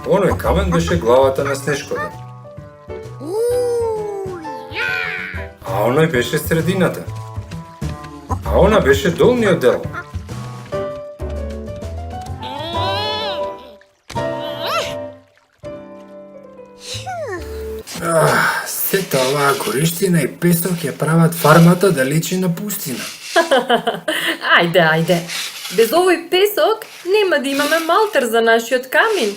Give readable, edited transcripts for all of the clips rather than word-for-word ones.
Оној камен беше главата на Снежкото. А оној беше средината. А она беше долниот дел. Сета оваа гориштина и песок ја прават фармата да личи на пустина. Ајде. Без овој песок нема да имаме малтер за нашиот камин.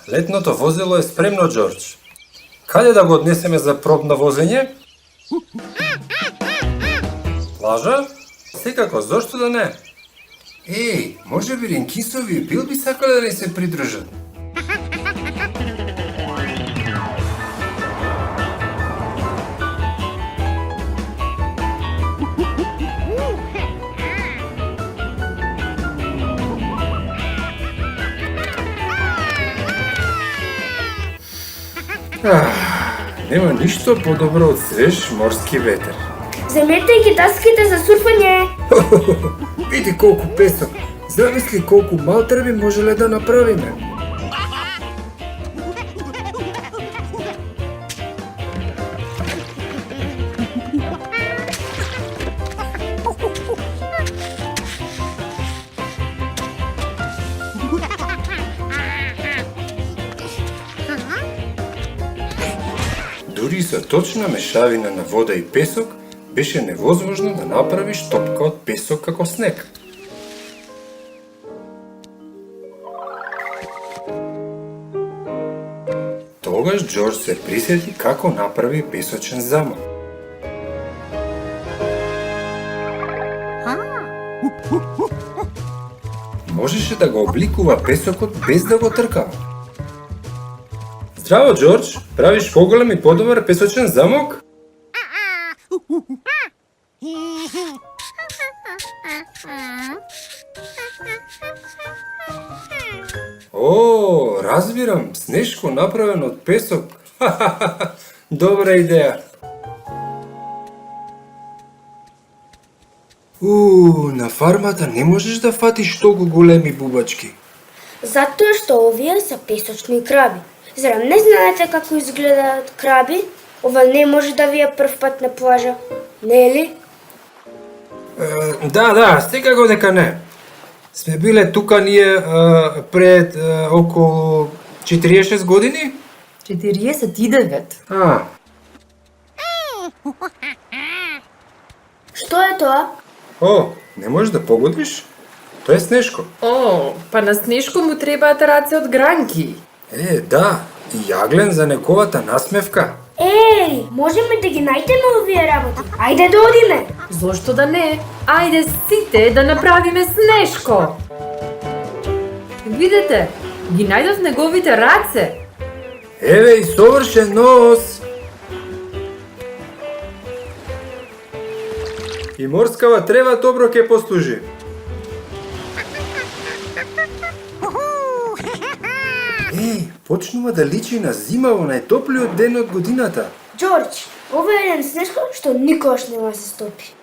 Летното возило е спремно, Џорџ. Каде да го однесеме за пробно возење? Плажа? Секако, зошто да не? Може би Ринкисови и Бил би сакале да ни се придружат. Нема ништо подобро од свеж морски ветер. Земете ги даските за сурфање. Види колку песок. Замисли колку малтер би можеле да направиме. Дури со точна мешавина на вода и песок, беше невозможно да направиш топка од песок како снег. Тогаш Џорџ се присети како направи песочен замок. Можеше да го обликува песокот без да го тркава. Здраво, Џорџ, правиш поголем и подобар песочен замок? Разбирам, Снежко направен од песок. Добра идеја. На фармата не можеш да фатиш толку големи бубачки. Затоа што овие се песочни краби. Зарем не знаете како изгледаат краби? Ова не може да ви е прв пат на плажа, не е ли? Да, секако дека не. Сме биле тука ние пред околу 46 години? 49. Што е тоа? Не можеш да погодиш? Тоа е Снежко. Па на Снежко му требаат раце од гранки. Да, и јаглен за неговата насмевка. Можеме да ги најдеме овие работи. Ајде да одиме. Зошто да не? Ајде сите да направиме Снежко. Видете, ги најдов неговите раце. Еве и совршен нос. И морскава трева добро ќе послужи. Почнува да личи на зима во најтоплиот ден од годината. Џорџ, ова е еден Снежко што никош нема се стопи.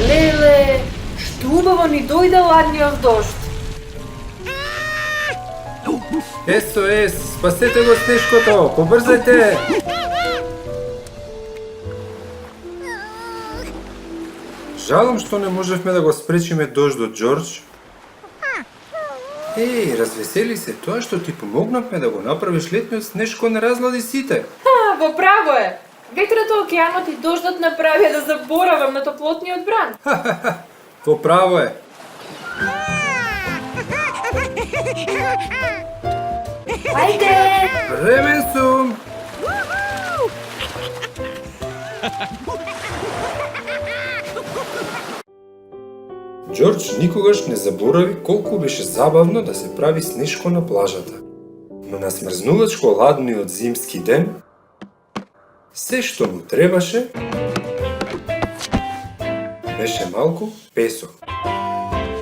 Леле, што убаво ни дојде ладниот дожд. СОС, спасете го Снежкото, побрзајте! Жалам што не можевме да го спречиме дождот, Џорџ. Развесели се тоа што ти помогнавме да го направиш летниот Снежко не разлади сите. Во право е. Ветрото, океанот и дождот направија да заборавам на топлотниот бран. Во право е. Ајде! Времен сум! Џорџ никогаш не заборави колку беше забавно да се прави Снежко на плажата. Но на смрзнувачко ладниот зимски ден, се што му требаше беше малку песок.